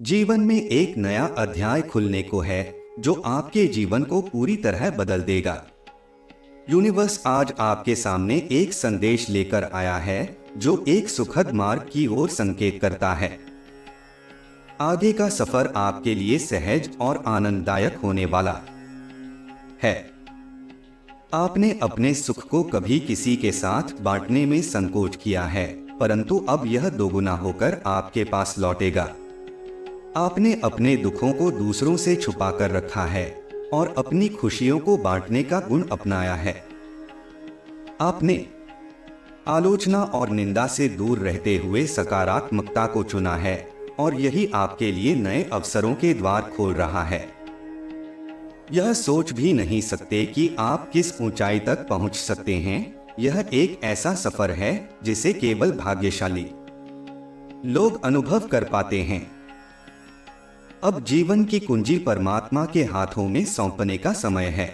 जीवन में एक नया अध्याय खुलने को है जो आपके जीवन को पूरी तरह बदल देगा। यूनिवर्स आज आपके सामने एक संदेश लेकर आया है जो एक सुखद मार्ग की ओर संकेत करता है। आगे का सफर आपके लिए सहज और आनंददायक होने वाला है। आपने अपने सुख को कभी किसी के साथ बांटने में संकोच किया है, परंतु अब यह दोगुना होकर आपके पास लौटेगा। आपने अपने दुखों को दूसरों से छुपा कर रखा है और अपनी खुशियों को बांटने का गुण अपनाया है। आपने आलोचना और निंदा से दूर रहते हुए सकारात्मकता को चुना है और यही आपके लिए नए अवसरों के द्वार खोल रहा है। यह सोच भी नहीं सकते कि आप किस ऊंचाई तक पहुंच सकते हैं। यह एक ऐसा सफर है जिसे केवल भाग्यशाली लोग अनुभव कर पाते हैं। अब जीवन की कुंजी परमात्मा के हाथों में सौंपने का समय है।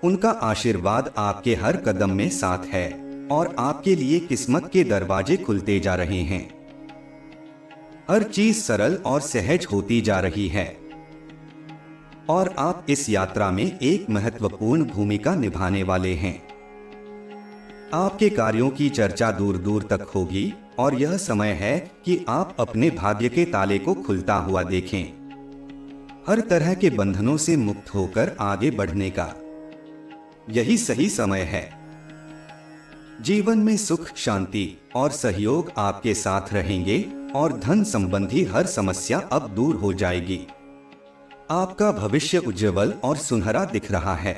उनका आशीर्वाद आपके हर कदम में साथ है और आपके लिए किस्मत के दरवाजे खुलते जा रहे हैं। हर चीज सरल और सहज होती जा रही है और आप इस यात्रा में एक महत्वपूर्ण भूमिका निभाने वाले हैं। आपके कार्यों की चर्चा दूर दूर तक होगी और यह समय है कि आप अपने भाग्य के ताले को खुलता हुआ देखें। हर तरह के बंधनों से मुक्त होकर आगे बढ़ने का यही सही समय है। जीवन में सुख, शांति और सहयोग आपके साथ रहेंगे और धन संबंधी हर समस्या अब दूर हो जाएगी। आपका भविष्य उज्जवल और सुनहरा दिख रहा है।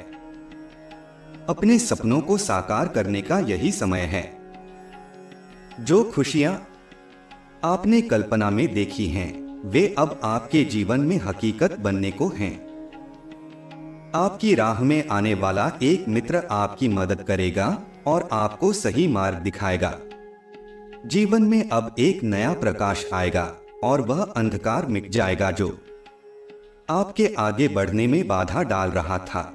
अपने सपनों को साकार करने का यही समय है। जो खुशियां आपने कल्पना में देखी हैं, वे अब आपके जीवन में हकीकत बनने को हैं। आपकी राह में आने वाला एक मित्र आपकी मदद करेगा और आपको सही मार्ग दिखाएगा। जीवन में अब एक नया प्रकाश आएगा और वह अंधकार मिट जाएगा जो आपके आगे बढ़ने में बाधा डाल रहा था।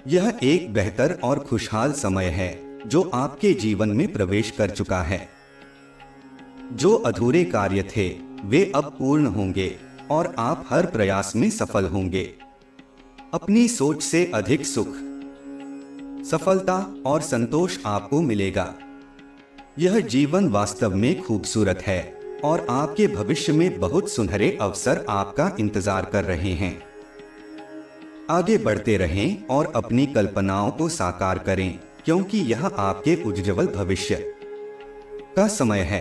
यह एक बेहतर और खुशहाल समय है जो आपके जीवन में प्रवेश कर चुका है। जो अधूरे कार्य थे वे अब पूर्ण होंगे और आप हर प्रयास में सफल होंगे। अपनी सोच से अधिक सुख, सफलता और संतोष आपको मिलेगा। यह जीवन वास्तव में खूबसूरत है और आपके भविष्य में बहुत सुनहरे अवसर आपका इंतजार कर रहे हैं। आगे बढ़ते रहें और अपनी कल्पनाओं को साकार करें, क्योंकि यह आपके उज्जवल भविष्य का समय है।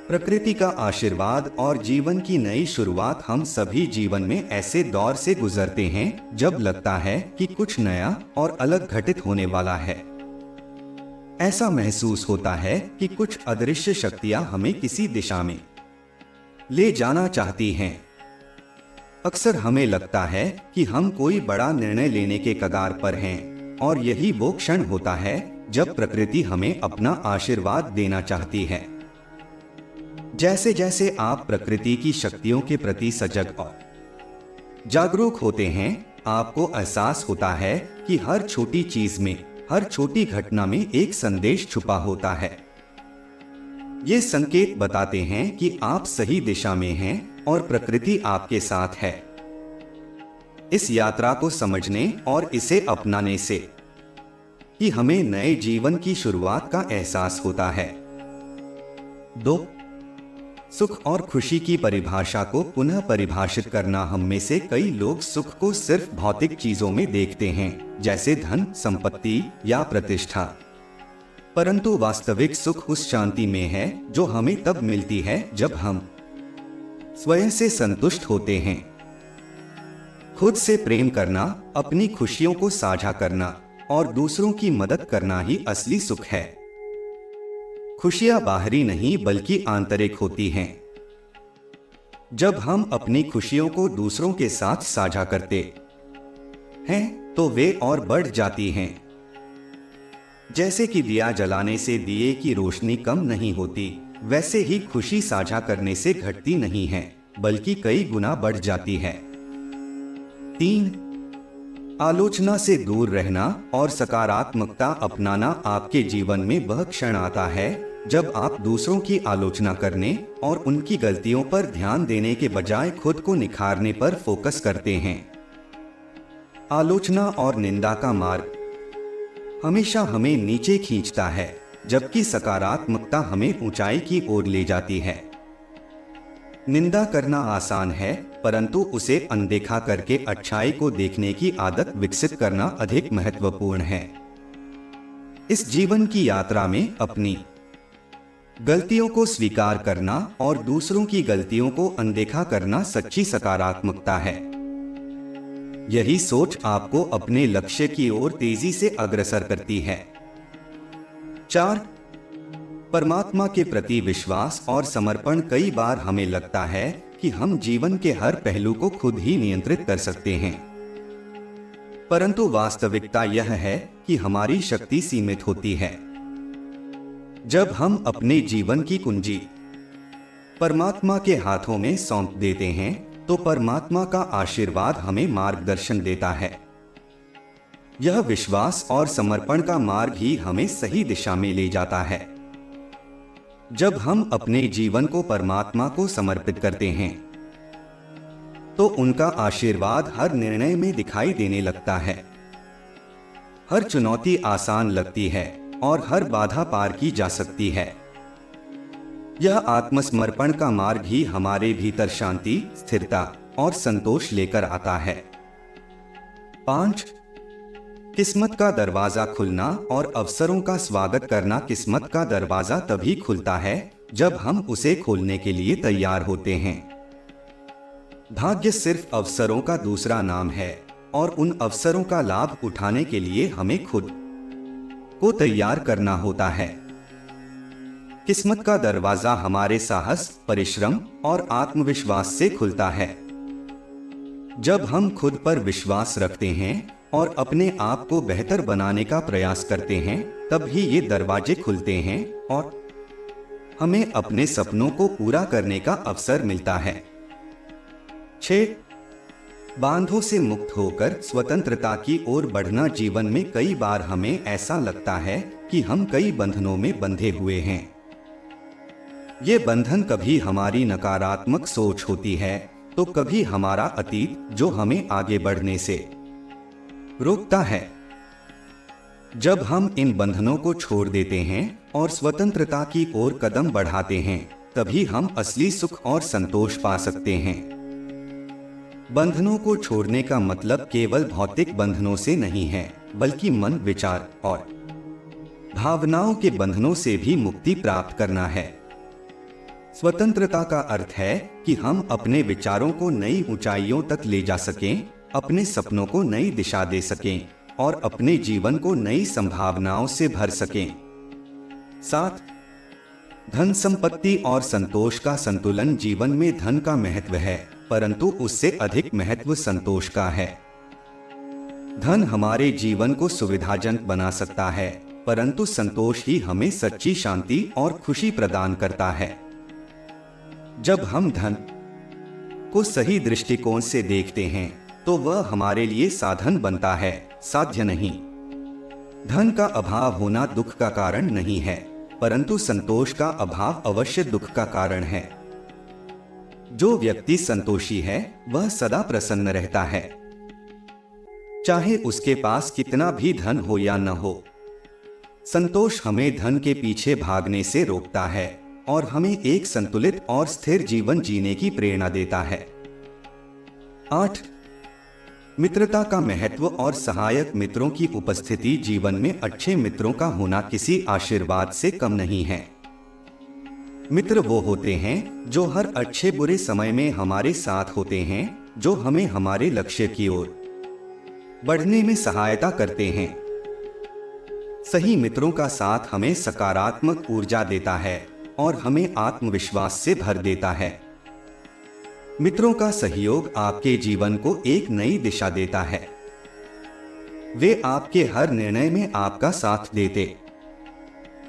प्रकृति का आशीर्वाद और जीवन की नई शुरुआत। हम सभी जीवन में ऐसे दौर से गुजरते हैं जब लगता है कि कुछ नया और अलग घटित होने वाला है। ऐसा महसूस होता है कि कुछ अदृश्य शक्तियां हमें किसी दिशा में ले जाना चाहती हैं। अक्सर हमें लगता है कि हम कोई बड़ा निर्णय लेने के कगार पर हैं और यही वो क्षण होता है जब प्रकृति हमें अपना आशीर्वाद देना चाहती है। जैसे जैसे आप प्रकृति की शक्तियों के प्रति सजग और जागरूक होते हैं, आपको एहसास होता है कि हर छोटी चीज में, हर छोटी घटना में एक संदेश छुपा होता है। ये संकेत बताते हैं कि आप सही दिशा में हैं और प्रकृति आपके साथ है। इस यात्रा को समझने और इसे अपनाने से ही हमें नए जीवन की शुरुआत का एहसास होता है। 2. सुख और खुशी की परिभाषा को पुनः परिभाषित करना। हम में से कई लोग सुख को सिर्फ भौतिक चीजों में देखते हैं, जैसे धन, संपत्ति या प्रतिष्ठा। परंतु वास्तविक सुख उस शांति में है जो हमें तब मिलती है जब हम स्वयं से संतुष्ट होते हैं। खुद से प्रेम करना, अपनी खुशियों को साझा करना और दूसरों की मदद करना ही असली सुख है। खुशियां बाहरी नहीं बल्कि आंतरिक होती हैं। जब हम अपनी खुशियों को दूसरों के साथ साझा करते हैं तो वे और बढ़ जाती हैं। जैसे कि दिया जलाने से दिए की रोशनी कम नहीं होती, वैसे ही खुशी साझा करने से घटती नहीं है बल्कि कई गुना बढ़ जाती है। 3. आलोचना से दूर रहना और सकारात्मकता अपनाना। आपके जीवन में वह क्षण आता है जब आप दूसरों की आलोचना करने और उनकी गलतियों पर ध्यान देने के बजाय खुद को निखारने पर फोकस करते हैं। आलोचना और निंदा का मार्ग हमेशा हमें नीचे खींचता है, जबकि सकारात्मकता हमें ऊंचाई की ओर ले जाती है। निंदा करना आसान है, परंतु उसे अनदेखा करके अच्छाई को देखने की आदत विकसित करना अधिक महत्वपूर्ण है। इस जीवन की यात्रा में अपनी गलतियों को स्वीकार करना और दूसरों की गलतियों को अनदेखा करना सच्ची सकारात्मकता है। यही सोच आपको अपने लक्ष्य की ओर तेजी से अग्रसर करती है। 4. परमात्मा के प्रति विश्वास और समर्पण। कई बार हमें लगता है कि हम जीवन के हर पहलू को खुद ही नियंत्रित कर सकते हैं, परंतु वास्तविकता यह है कि हमारी शक्ति सीमित होती है। जब हम अपने जीवन की कुंजी परमात्मा के हाथों में सौंप देते हैं, तो परमात्मा का आशीर्वाद हमें मार्गदर्शन देता है। यह विश्वास और समर्पण का मार्ग ही हमें सही दिशा में ले जाता है। जब हम अपने जीवन को परमात्मा को समर्पित करते हैं, तो उनका आशीर्वाद हर निर्णय में दिखाई देने लगता है। हर चुनौती आसान लगती है और हर बाधा पार की जा सकती है। यह आत्मसमर्पण का मार्ग ही हमारे भीतर शांति, स्थिरता और संतोष लेकर आता है। 5. किस्मत का दरवाजा खुलना और अवसरों का स्वागत करना। किस्मत का दरवाजा तभी खुलता है जब हम उसे खोलने के लिए तैयार होते हैं। भाग्य सिर्फ अवसरों का दूसरा नाम है और उन अवसरों का लाभ उठाने के लिए हमें खुद को तैयार करना होता है। किस्मत का दरवाजा हमारे साहस, परिश्रम और आत्मविश्वास से खुलता है। जब हम खुद पर विश्वास रखते हैं और अपने आप को बेहतर बनाने का प्रयास करते हैं, तब ही ये दरवाजे खुलते हैं और हमें अपने सपनों को पूरा करने का अवसर मिलता है। 6. बांधों से मुक्त होकर स्वतंत्रता की ओर बढ़ना। जीवन में कई बार हमें ऐसा लगता है कि हम कई बंधनों में बंधे हुए हैं। ये बंधन कभी हमारी नकारात्मक सोच होती है, तो कभी हमारा अतीत जो हमें आगे बढ़ने से रोकता है। जब हम इन बंधनों को छोड़ देते हैं और स्वतंत्रता की ओर कदम बढ़ाते हैं, तभी हम असली सुख और संतोष पा सकते हैं। बंधनों को छोड़ने का मतलब केवल भौतिक बंधनों से नहीं है, बल्कि मन, विचार और भावनाओं के बंधनों से भी मुक्ति प्राप्त करना है। स्वतंत्रता का अर्थ है कि हम अपने विचारों को नई ऊंचाइयों तक ले जा सकें, अपने सपनों को नई दिशा दे सकें और अपने जीवन को नई संभावनाओं से भर सकें। 7. धन, संपत्ति और संतोष का संतुलन। जीवन में धन का महत्व है, परंतु उससे अधिक महत्व संतोष का है। धन हमारे जीवन को सुविधाजनक बना सकता है, परंतु संतोष ही हमें सच्ची शांति और खुशी प्रदान करता है। जब हम धन को सही दृष्टिकोण से देखते हैं, तो वह हमारे लिए साधन बनता है, साध्य नहीं। धन का अभाव होना दुख का कारण नहीं है, परंतु संतोष का अभाव अवश्य दुख का कारण है। जो व्यक्ति संतोषी है, वह सदा प्रसन्न रहता है, चाहे उसके पास कितना भी धन हो या न हो। संतोष हमें धन के पीछे भागने से रोकता है और हमें एक संतुलित और स्थिर जीवन जीने की प्रेरणा देता है। 8. मित्रता का महत्व और सहायक मित्रों की उपस्थिति। जीवन में अच्छे मित्रों का होना किसी आशीर्वाद से कम नहीं है। मित्र वो होते हैं जो हर अच्छे बुरे समय में हमारे साथ होते हैं, जो हमें हमारे लक्ष्य की ओर बढ़ने में सहायता करते हैं। सही मित्रों का साथ हमें सकारात्मक ऊर्जा देता है और हमें आत्मविश्वास से भर देता है। मित्रों का सहयोग आपके जीवन को एक नई दिशा देता है। वे आपके हर निर्णय में आपका साथ देते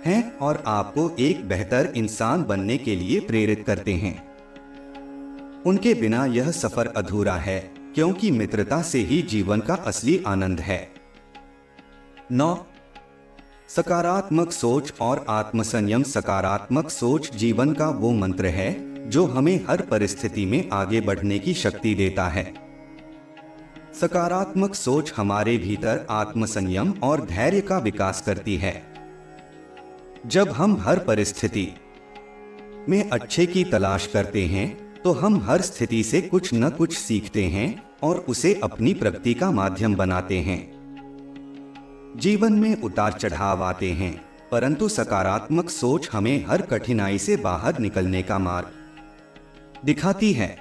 हैं और आपको एक बेहतर इंसान बनने के लिए प्रेरित करते हैं। उनके बिना यह सफर अधूरा है, क्योंकि मित्रता से ही जीवन का असली आनंद है। 9. सकारात्मक सोच और आत्मसंयम। सकारात्मक सोच जीवन का वो मंत्र है जो हमें हर परिस्थिति में आगे बढ़ने की शक्ति देता है। सकारात्मक सोच हमारे भीतर आत्मसंयम और धैर्य का विकास करती है। जब हम हर परिस्थिति में अच्छे की तलाश करते हैं तो हम हर स्थिति से कुछ न कुछ सीखते हैं और उसे अपनी प्रगति का माध्यम बनाते हैं। जीवन में उतार चढ़ाव आते हैं, परंतु सकारात्मक सोच हमें हर कठिनाई से बाहर निकलने का मार्ग दिखाती है।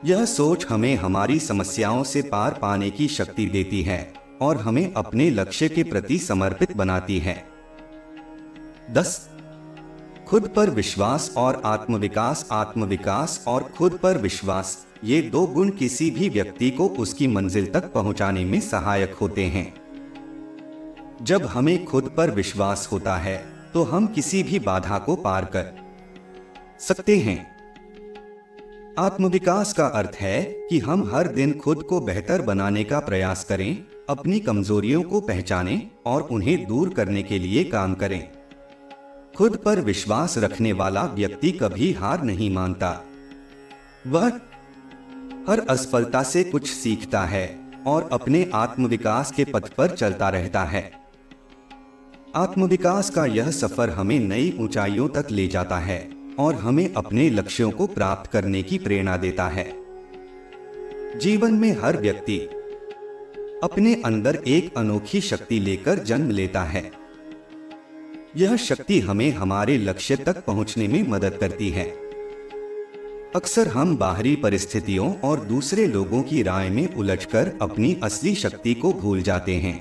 यह सोच हमें हमारी समस्याओं से पार पाने की शक्ति देती है और हमें अपने लक्ष्य के प्रति समर्पित बनाती है। 10. खुद पर विश्वास और आत्मविकास। आत्मविकास और खुद पर विश्वास, ये दो गुण किसी भी व्यक्ति को उसकी मंजिल तक पहुंचाने में सहायक होते हैं। जब हमें खुद पर विश्वास होता है तो हम किसी भी बाधा को पार कर सकते हैं। आत्मविकास का अर्थ है कि हम हर दिन खुद को बेहतर बनाने का प्रयास करें, अपनी कमजोरियों को पहचानें और उन्हें दूर करने के लिए काम करें। खुद पर विश्वास रखने वाला व्यक्ति कभी हार नहीं मानता। वह हर असफलता से कुछ सीखता है और अपने आत्मविकास के पथ पर चलता रहता है। आत्मविकास का यह सफर हमें नई ऊंचाइयों तक ले जाता है और हमें अपने लक्ष्यों को प्राप्त करने की प्रेरणा देता है। जीवन में हर व्यक्ति अपने अंदर एक अनोखी शक्ति लेकर जन्म लेता है। यह शक्ति हमें हमारे लक्ष्य तक पहुंचने में मदद करती है। अक्सर हम बाहरी परिस्थितियों और दूसरे लोगों की राय में उलझकर अपनी असली शक्ति को भूल जाते हैं।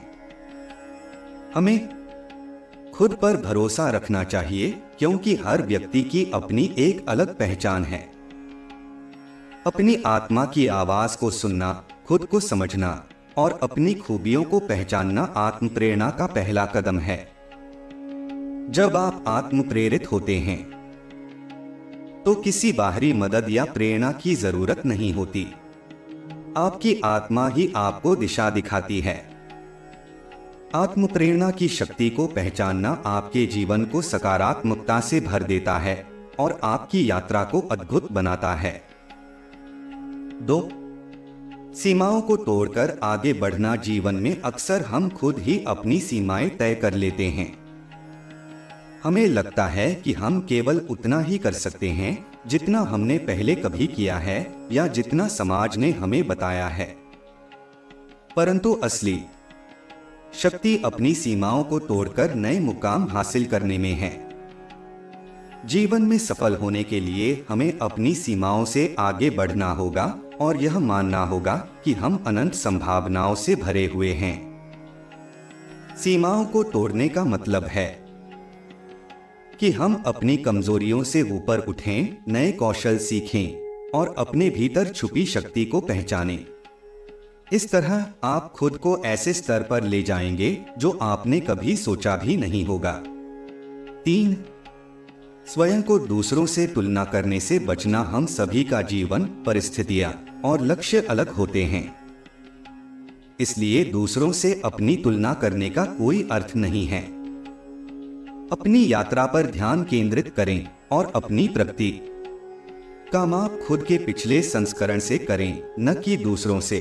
हमें खुद पर भरोसा रखना चाहिए, क्योंकि हर व्यक्ति की अपनी एक अलग पहचान है। अपनी आत्मा की आवाज को सुनना, खुद को समझना और अपनी खूबियों को पहचानना आत्म प्रेरणा का पहला कदम है। जब आप आत्म प्रेरित होते हैं तो किसी बाहरी मदद या प्रेरणा की जरूरत नहीं होती। आपकी आत्मा ही आपको दिशा दिखाती है। आत्म प्रेरणा की शक्ति को पहचानना आपके जीवन को सकारात्मकता से भर देता है और आपकी यात्रा को अद्भुत बनाता है। 2. सीमाओं को तोड़कर आगे बढ़ना। जीवन में अक्सर हम खुद ही अपनी सीमाएं तय कर लेते हैं। हमें लगता है कि हम केवल उतना ही कर सकते हैं जितना हमने पहले कभी किया है या जितना समाज ने हमें बताया है। परंतु असली शक्ति अपनी सीमाओं को तोड़कर नए मुकाम हासिल करने में है। जीवन में सफल होने के लिए हमें अपनी सीमाओं से आगे बढ़ना होगा और यह मानना होगा कि हम अनंत संभावनाओं से भरे हुए हैं। सीमाओं को तोड़ने का मतलब है कि हम अपनी कमजोरियों से ऊपर उठें, नए कौशल सीखें और अपने भीतर छुपी शक्ति को पहचानें। इस तरह आप खुद को ऐसे स्तर पर ले जाएंगे जो आपने कभी सोचा भी नहीं होगा। 3. स्वयं को दूसरों से तुलना करने से बचना। हम सभी का जीवन, परिस्थितियां और लक्ष्य अलग होते हैं, इसलिए दूसरों से अपनी तुलना करने का कोई अर्थ नहीं है। अपनी यात्रा पर ध्यान केंद्रित करें और अपनी प्रगति का माप खुद के पिछले संस्करण से करें, न कि दूसरों से।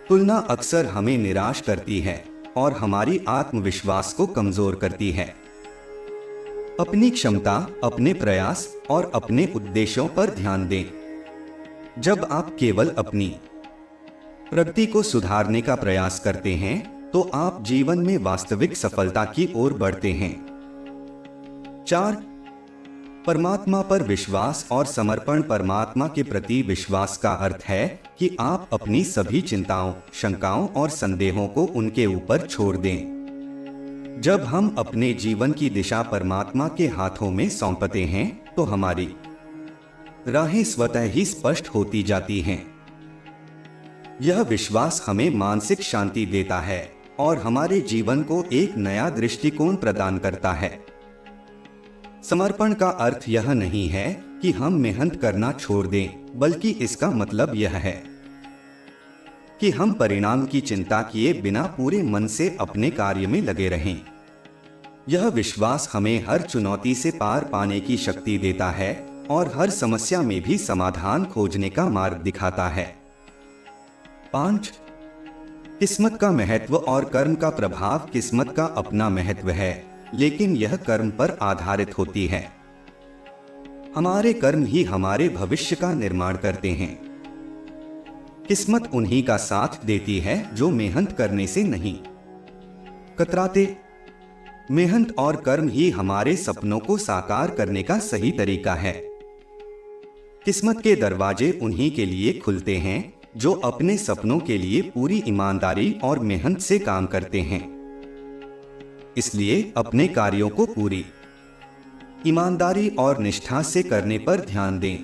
तुलना अक्सर हमें निराश करती है और हमारी आत्मविश्वास को कमजोर करती है। अपनी क्षमता, अपने प्रयास और अपने उद्देश्यों पर ध्यान दें। जब आप केवल अपनी प्रगति को सुधारने का प्रयास करते हैं तो आप जीवन में वास्तविक सफलता की ओर बढ़ते हैं। 4. परमात्मा पर विश्वास और समर्पण। परमात्मा के प्रति विश्वास का अर्थ है कि आप अपनी सभी चिंताओं, शंकाओं और संदेहों को उनके ऊपर छोड़ दें। जब हम अपने जीवन की दिशा परमात्मा के हाथों में सौंपते हैं तो हमारी राहें स्वतः ही स्पष्ट होती जाती हैं। यह विश्वास हमें मानसिक शांति देता है और हमारे जीवन को एक नया दृष्टिकोण प्रदान करता है। समर्पण का अर्थ यह नहीं है कि हम मेहनत करना छोड़ दें, बल्कि इसका मतलब यह है कि हम परिणाम की चिंता किए बिना पूरे मन से अपने कार्य में लगे रहें। यह विश्वास हमें हर चुनौती से पार पाने की शक्ति देता है और हर समस्या में भी समाधान खोजने का मार्ग दिखाता है। 5. किस्मत का महत्व और कर्म का प्रभाव। किस्मत का अपना महत्व है, लेकिन यह कर्म पर आधारित होती है। हमारे कर्म ही हमारे भविष्य का निर्माण करते हैं। किस्मत उन्हीं का साथ देती है जो मेहनत करने से नहीं कतराते। मेहनत और कर्म ही हमारे सपनों को साकार करने का सही तरीका है। किस्मत के दरवाजे उन्हीं के लिए खुलते हैं जो अपने सपनों के लिए पूरी ईमानदारी और मेहनत से काम करते हैं। इसलिए अपने कार्यों को पूरी ईमानदारी और निष्ठा से करने पर ध्यान दें।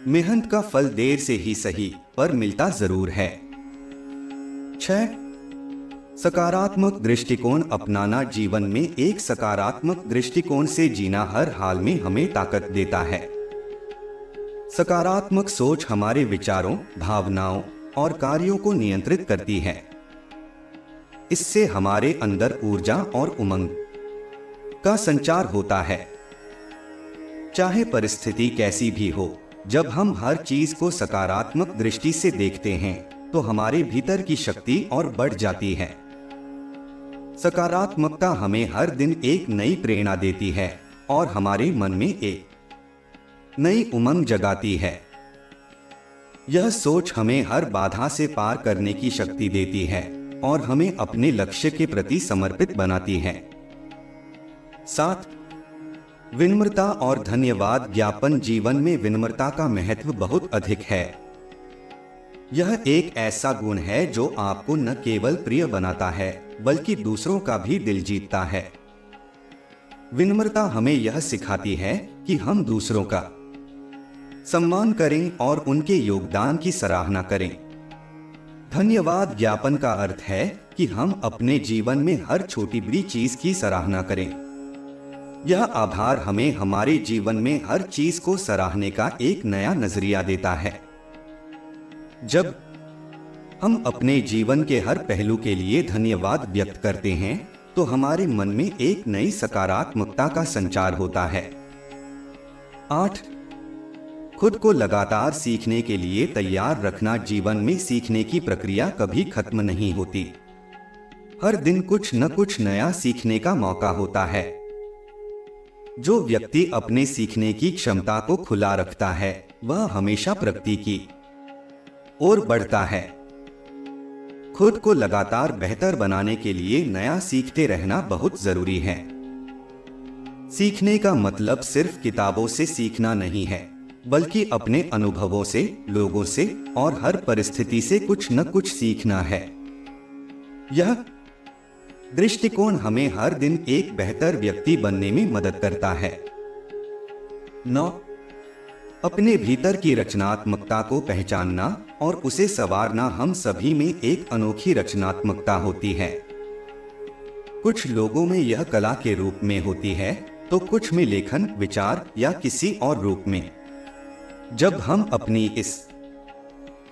मेहनत का फल देर से ही सही पर मिलता जरूर है। 6. सकारात्मक दृष्टिकोण अपनाना। जीवन में एक सकारात्मक दृष्टिकोण से जीना हर हाल में हमें ताकत देता है। सकारात्मक सोच हमारे विचारों, भावनाओं और कार्यों को नियंत्रित करती है। इससे हमारे अंदर ऊर्जा और उमंग का संचार होता है। चाहे परिस्थिति कैसी भी हो, जब हम हर चीज को सकारात्मक दृष्टि से देखते हैं तो हमारे भीतर की शक्ति और बढ़ जाती है। सकारात्मकता हमें हर दिन एक नई प्रेरणा देती है और हमारे मन में एक नई उमंग जगाती है। यह सोच हमें हर बाधा से पार करने की शक्ति देती है और हमें अपने लक्ष्य के प्रति समर्पित बनाती है। 7. विनम्रता और धन्यवाद ज्ञापन। जीवन में विनम्रता का महत्व बहुत अधिक है। यह एक ऐसा गुण है जो आपको न केवल प्रिय बनाता है बल्कि दूसरों का भी दिल जीतता है। विनम्रता हमें यह सिखाती है कि हम दूसरों का सम्मान करें और उनके योगदान की सराहना करें। धन्यवाद ज्ञापन का अर्थ है कि हम अपने जीवन में हर छोटी बड़ी चीज की सराहना करें। यह आभार हमें हमारे जीवन में हर चीज को सराहने का एक नया नजरिया देता है। जब हम अपने जीवन के हर पहलू के लिए धन्यवाद व्यक्त करते हैं तो हमारे मन में एक नई सकारात्मकता का संचार होता है। 8. खुद को लगातार सीखने के लिए तैयार रखना। जीवन में सीखने की प्रक्रिया कभी खत्म नहीं होती। हर दिन कुछ न कुछ नया सीखने का मौका होता है। जो व्यक्ति अपने सीखने की क्षमता को खुला रखता है वह हमेशा प्रगति की ओर बढ़ता है। खुद को लगातार बेहतर बनाने के लिए नया सीखते रहना बहुत जरूरी है। सीखने का मतलब सिर्फ किताबों से सीखना नहीं है, बल्कि अपने अनुभवों से, लोगों से और हर परिस्थिति से कुछ न कुछ सीखना है। यह दृष्टिकोण हमें हर दिन एक बेहतर व्यक्ति बनने में मदद करता है। 9. अपने भीतर की रचनात्मकता को पहचानना और उसे संवारना। हम सभी में एक अनोखी रचनात्मकता होती है। कुछ लोगों में यह कला के रूप में होती है तो कुछ में लेखन, विचार या किसी और रूप में। जब हम अपनी इस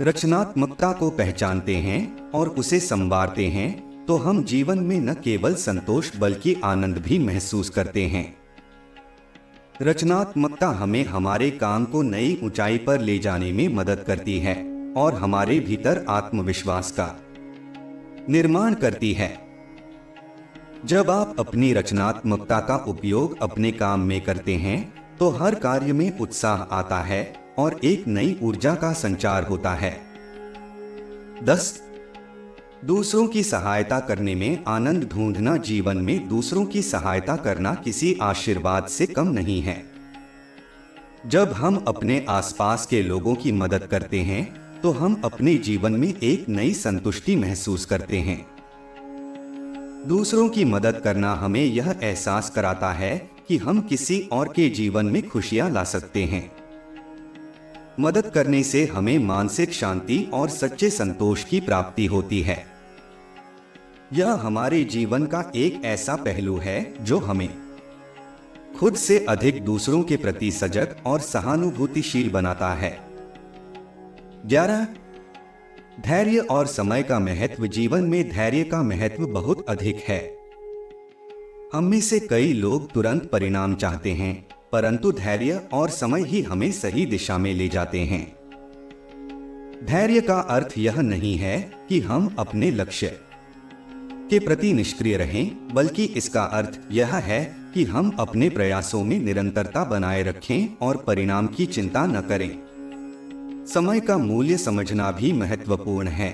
रचनात्मकता को पहचानते हैं और उसे संवारते हैं तो हम जीवन में न केवल संतोष बल्कि आनंद भी महसूस करते हैं। रचनात्मकता हमें हमारे काम को नई ऊंचाई पर ले जाने में मदद करती है और हमारे भीतर आत्मविश्वास का निर्माण करती है। जब आप अपनी रचनात्मकता का उपयोग अपने काम में करते हैं तो हर कार्य में उत्साह आता है और एक नई ऊर्जा का संचार होता है। 10. दूसरों की सहायता करने में आनंद ढूंढना। जीवन में दूसरों की सहायता करना किसी आशीर्वाद से कम नहीं है। जब हम अपने आसपास के लोगों की मदद करते हैं तो हम अपने जीवन में एक नई संतुष्टि महसूस करते हैं। दूसरों की मदद करना हमें यह एहसास कराता है कि हम किसी और के जीवन में खुशियां ला सकते हैं। मदद करने से हमें मानसिक शांति और सच्चे संतोष की प्राप्ति होती है। यह हमारे जीवन का एक ऐसा पहलू है जो हमें खुद से अधिक दूसरों के प्रति सजग और सहानुभूतिशील बनाता है। 11. धैर्य और समय का महत्व। जीवन में धैर्य का महत्व बहुत अधिक है। हम में से कई लोग तुरंत परिणाम चाहते हैं, परंतु धैर्य और समय ही हमें सही दिशा में ले जाते हैं। धैर्य का अर्थ यह नहीं है कि हम अपने लक्ष्य के प्रति निष्क्रिय रहें, बल्कि इसका अर्थ यह है कि हम अपने प्रयासों में निरंतरता बनाए रखें और परिणाम की चिंता न करें। समय का मूल्य समझना भी महत्वपूर्ण है।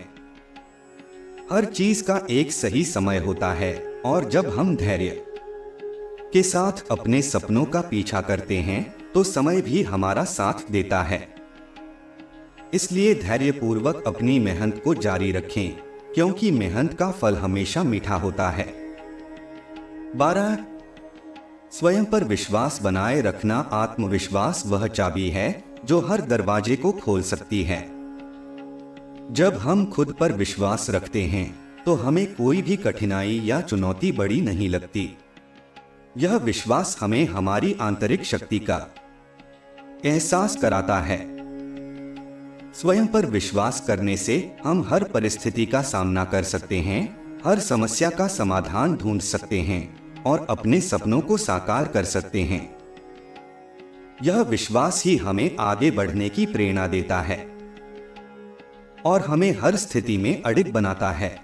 हर चीज का एक सही समय होता है, और जब हम धैर्य के साथ अपने सपनों का पीछा करते हैं तो समय भी हमारा साथ देता है। इसलिए धैर्यपूर्वक अपनी मेहनत को जारी रखें, क्योंकि मेहनत का फल हमेशा मीठा होता है। 12. स्वयं पर विश्वास बनाए रखना। आत्मविश्वास वह चाबी है जो हर दरवाजे को खोल सकती है। जब हम खुद पर विश्वास रखते हैं तो हमें कोई भी कठिनाई या चुनौती बड़ी नहीं लगती। यह विश्वास हमें हमारी आंतरिक शक्ति का एहसास कराता है। स्वयं पर विश्वास करने से हम हर परिस्थिति का सामना कर सकते हैं, हर समस्या का समाधान ढूंढ सकते हैं और अपने सपनों को साकार कर सकते हैं। यह विश्वास ही हमें आगे बढ़ने की प्रेरणा देता है और हमें हर स्थिति में अडिग बनाता है।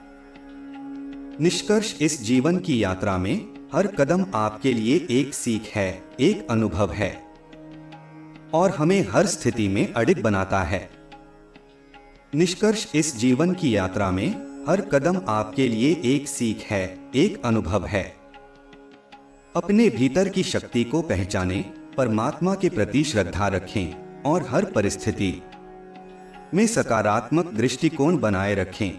निष्कर्ष, इस जीवन की यात्रा में हर कदम आपके लिए एक सीख है, एक अनुभव है और हमें हर स्थिति में अडिग बनाता है। निष्कर्ष, इस जीवन की यात्रा में हर कदम आपके लिए एक सीख है, एक अनुभव है। अपने भीतर की शक्ति को पहचानें, परमात्मा के प्रति श्रद्धा रखें और हर परिस्थिति में सकारात्मक दृष्टिकोण बनाए रखें।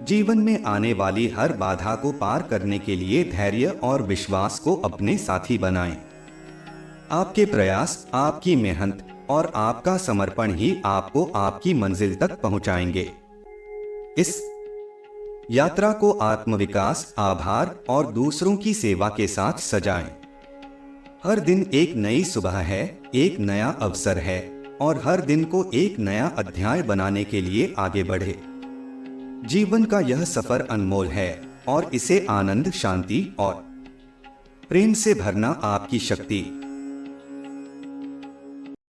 जीवन में आने वाली हर बाधा को पार करने के लिए धैर्य और विश्वास को अपने साथी बनाएं। आपके प्रयास, आपकी मेहनत और आपका समर्पण ही आपको आपकी मंजिल तक पहुंचाएंगे। इस यात्रा को आत्मविकास, आभार और दूसरों की सेवा के साथ सजाएं। हर दिन एक नई सुबह है, एक नया अवसर है और हर दिन को एक नया अध्याय बनाने के लिए आगे बढ़े। जीवन का यह सफर अनमोल है और इसे आनंद, शांति और प्रेम से भरना आपकी शक्ति